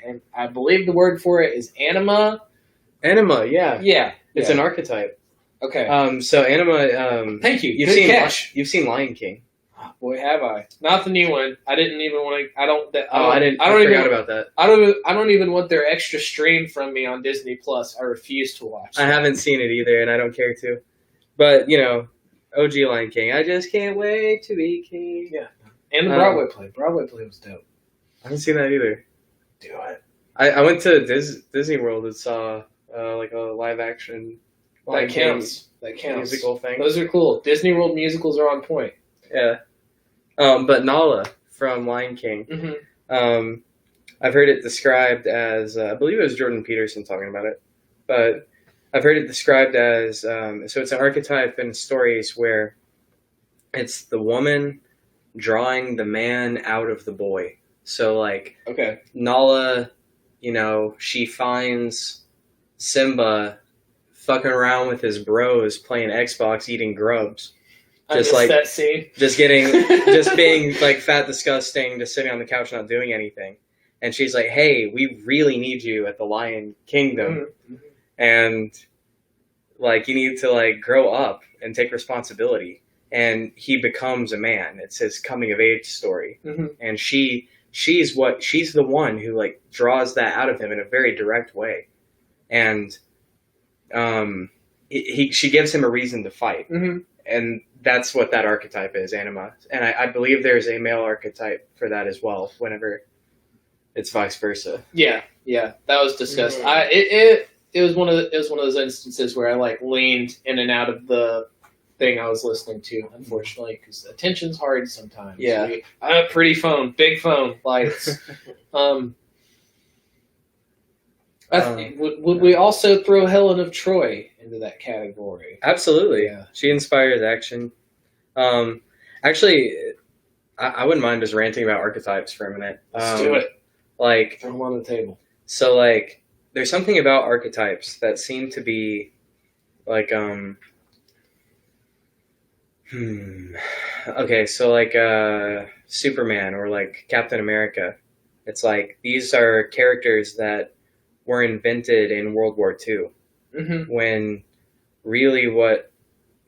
and I believe the word for it is anima. Anima, yeah. Yeah. It's an archetype. Okay. So anima. Thank you. You've Good seen catch. You've seen Lion King. Oh, boy, have I? Not the new one. I didn't even want to. I forgot about that. I don't even want their extra stream from me on Disney Plus. I refuse to watch. I haven't seen it either, and I don't care to. But OG Lion King. I just can't wait to be king. Yeah. And the Broadway play. Broadway play was dope. I haven't seen that either. Do it. I went to Disney World and saw like a live action. That counts. That counts. Musical thing. Those are cool. Disney World musicals are on point. Yeah. But Nala from Lion King. Mm-hmm. I've heard it described as I believe it was Jordan Peterson talking about it, but I've heard it described as so it's an archetype in stories where it's the woman drawing the man out of the boy. So like Nala, she finds Simba fucking around with his bros playing Xbox, eating grubs. Just like that scene. just being like fat, disgusting, just sitting on the couch not doing anything. And she's like, "Hey, we really need you at the Lion Kingdom, and like you need to like grow up and take responsibility." And he becomes a man. It's his coming of age story, and she's the one who like draws that out of him in a very direct way, and she gives him a reason to fight, and that's what that archetype is, anima. And I believe there's a male archetype for that as well. Whenever it's vice versa. Yeah, that was discussed. It was one of those instances where I like leaned in and out of the thing I was listening to, unfortunately, because attention's hard sometimes. Yeah, pretty phone, big phone, lights. Would we also throw Helen of Troy into that category? Absolutely. Yeah. She inspires action. Actually, I wouldn't mind just ranting about archetypes for a minute. Let's do it. Like, throw them on the table. So, like, there's something about archetypes that seem to be, like, okay, so, like, Superman or, like, Captain America. It's like, these are characters that were invented in World War II. When really what,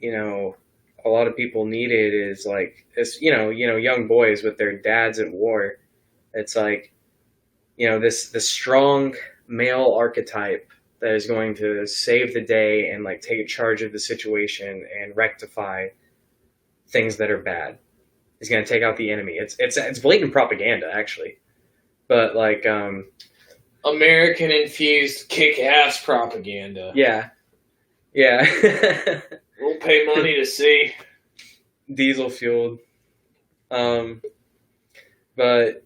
a lot of people needed is, like, this, young boys with their dads at war. It's like, this strong male archetype that is going to save the day and like take charge of the situation and rectify things that are bad. He's going to take out the enemy. It's blatant propaganda, actually, but like American infused kick-ass propaganda. Yeah. We'll pay money to see. Diesel fueled. But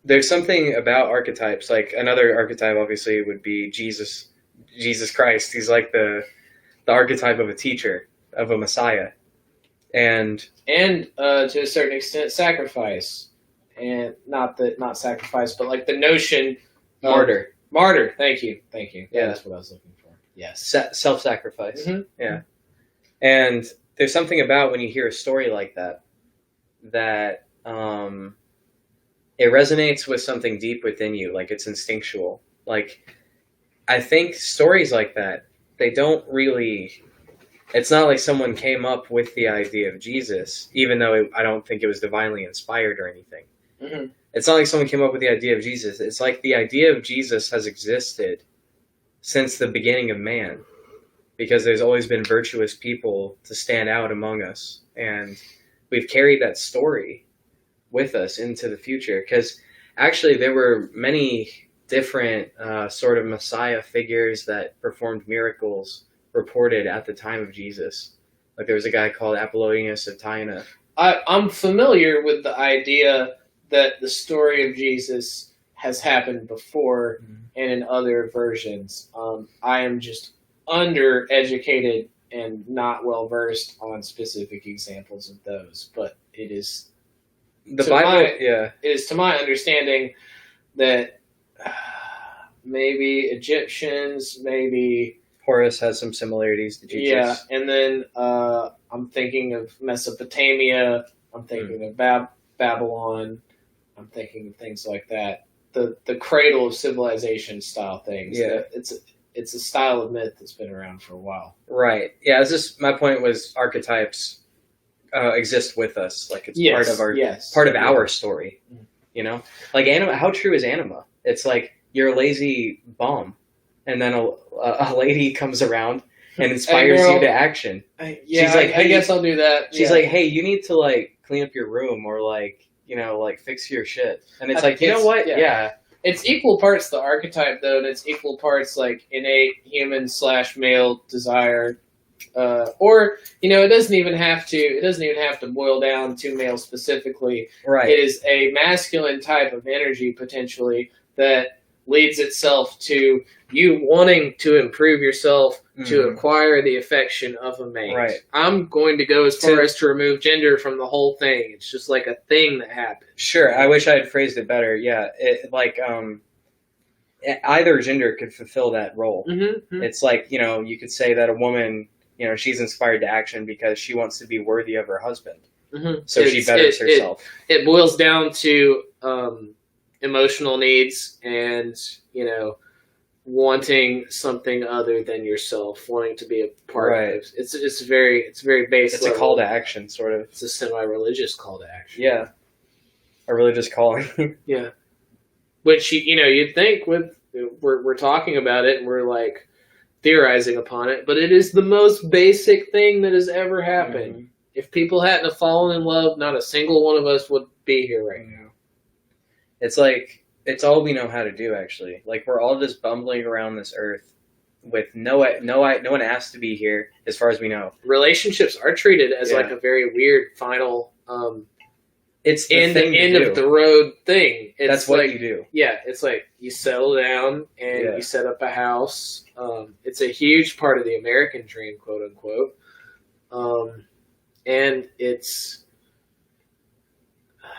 there's something about archetypes. Like another archetype, obviously, would be Jesus Christ. He's like the archetype of a teacher, of a Messiah, and to a certain extent, sacrifice, and not sacrifice, but like the notion martyr. Thank you. Yeah, that's what I was looking for. Yes, self-sacrifice. Yeah, and there's something about when you hear a story like that it resonates with something deep within you, like it's instinctual. Like, I think stories like that, they don't really, it's not like someone came up with the idea of Jesus, even though I don't think it was divinely inspired or anything. It's not like someone came up with the idea of Jesus. It's like the idea of Jesus has existed since the beginning of man, because there's always been virtuous people to stand out among us, and we've carried that story with us into the future, because actually there were many different sort of Messiah figures that performed miracles reported at the time of Jesus. Like there was a guy called Apollonius of Tyana. I'm familiar with the idea that the story of Jesus has happened before and in other versions. I am just undereducated and not well versed on specific examples of those, but it is it is to my understanding that maybe Egyptians, maybe Horus has some similarities to Jesus. Yeah, and then I'm thinking of Mesopotamia. I'm thinking of Babylon. I'm thinking of things like that the cradle of civilization style things. Yeah. It's a style of myth that's been around for a while. Right. Yeah. It's just my point was archetypes exist with us. Like it's part of our story. You know, like anima. How true is anima? It's like you're a lazy bum, and then a lady comes around and inspires you to action. She's like, hey, I guess I'll do that. She's like, hey, you need to like clean up your room or like, you know, like fix your shit. And it's like, you know what? Yeah. It's equal parts the archetype though, and it's equal parts like innate human / male desire. Or, you know, it doesn't even have to boil down to male specifically. Right. It is a masculine type of energy potentially that leads itself to you wanting to improve yourself to acquire the affection of a mate. Right. I'm going to go as far as to remove gender from the whole thing. It's just like a thing that happens. Sure. I wish I had phrased it better. Yeah. Either gender could fulfill that role. Mm-hmm. It's like, you know, you could say that a woman, you know, she's inspired to action because she wants to be worthy of her husband. Mm-hmm. So she betters herself. It boils down to emotional needs and, you know, wanting something other than yourself, wanting to be a part of it. It's very base. It's a call to action, sort of. It's a semi-religious call to action. Yeah. A religious calling. Yeah. Which, you know, you'd think we're talking about it and we're like theorizing upon it, but it is the most basic thing that has ever happened. Mm-hmm. If people hadn't have fallen in love, not a single one of us would be here right now. It's like, it's all we know how to do, actually. Like, we're all just bumbling around this earth with no one asked to be here, as far as we know. Relationships are treated as like a very weird final it's the end of the road thing. That's what you do. Yeah, it's like you settle down and you set up a house. It's a huge part of the American dream, quote unquote. And it's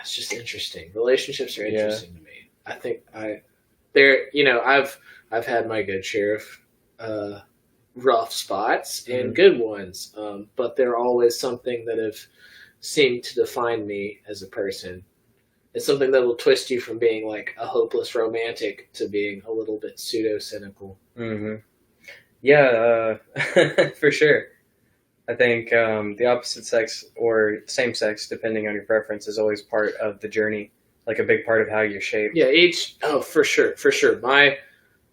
just interesting. Relationships are interesting to me. I think I've had my good share of rough spots and good ones, but they're always something that have seemed to define me as a person. It's something that will twist you from being like a hopeless romantic to being a little bit pseudo-cynical. Mm-hmm. Yeah, for sure. I think the opposite sex or same sex, depending on your preference, is always part of the journey. Like a big part of how you're shaped. Yeah, for sure.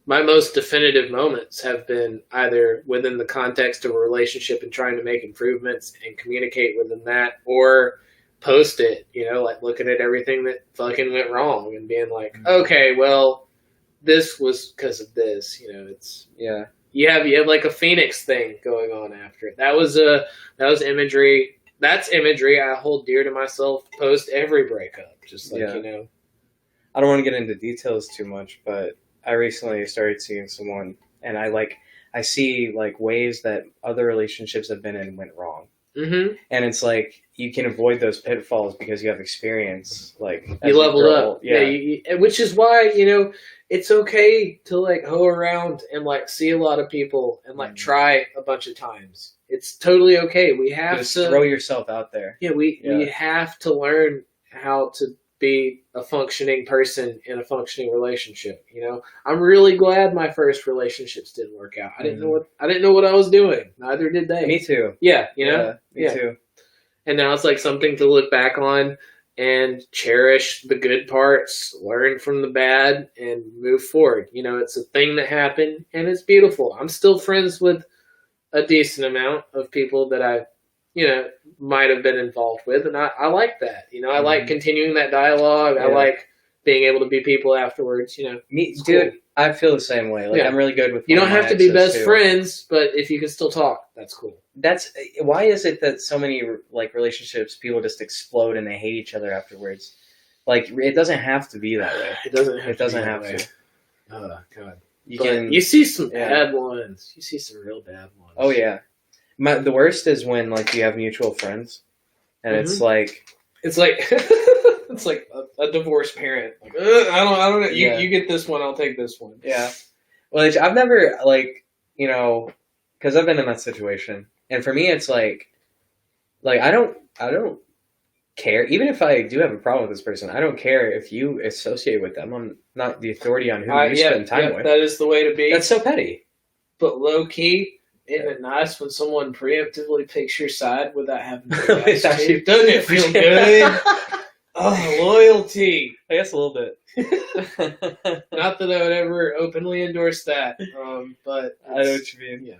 My most definitive moments have been either within the context of a relationship and trying to make improvements and communicate within that, or post it, you know, like looking at everything that fucking went wrong and being like, okay, well, this was because of this, you know, you have like a phoenix thing going on after it. That was imagery. That's imagery I hold dear to myself post every breakup. Just like, you know. I don't want to get into details too much, but I recently started seeing someone, and I see like ways that other relationships I've been in went wrong. Mm-hmm. And it's like you can avoid those pitfalls because you have experience. Like you leveled up, which is why, you know, it's okay to like hoe around and like see a lot of people and like try a bunch of times. It's totally okay. We have just to throw yourself out there. Yeah, we have to learn how to be a functioning person in a functioning relationship. You know, I'm really glad my first relationships didn't work out. I didn't know what I was doing. Neither did they. Me too. Yeah, you know. Me too. And now it's like something to look back on and cherish the good parts, learn from the bad, and move forward. You know, it's a thing that happened, and it's beautiful. I'm still friends with a decent amount of people that I, you know, might have been involved with, and I like that. You know, I like continuing that dialogue. I like being able to be people afterwards. You know, dude, cool. I feel the same way. Like I'm really good with. You don't have to be best friends, but if you can still talk, that's cool. That's why is it that so many like relationships, people just explode and they hate each other afterwards. Like it doesn't have to be that way. It doesn't have to. Oh God. You see some bad ones. You see some real bad ones. Oh yeah. The worst is when like you have mutual friends, and it's like it's like a divorced parent. Like, I don't know. You get this one. I'll take this one. Yeah. Well, I've never you know, because I've been in that situation, and for me, it's like I don't care. Even if I do have a problem with this person, I don't care if you associate with them. I'm not the authority on who you spend time with. That is the way to be. That's so petty. But low key, isn't it nice when someone preemptively picks your side without having to ask you? Doesn't it feel good? Oh, loyalty. I guess a little bit. Not that I would ever openly endorse that, but I know what you mean. Yeah.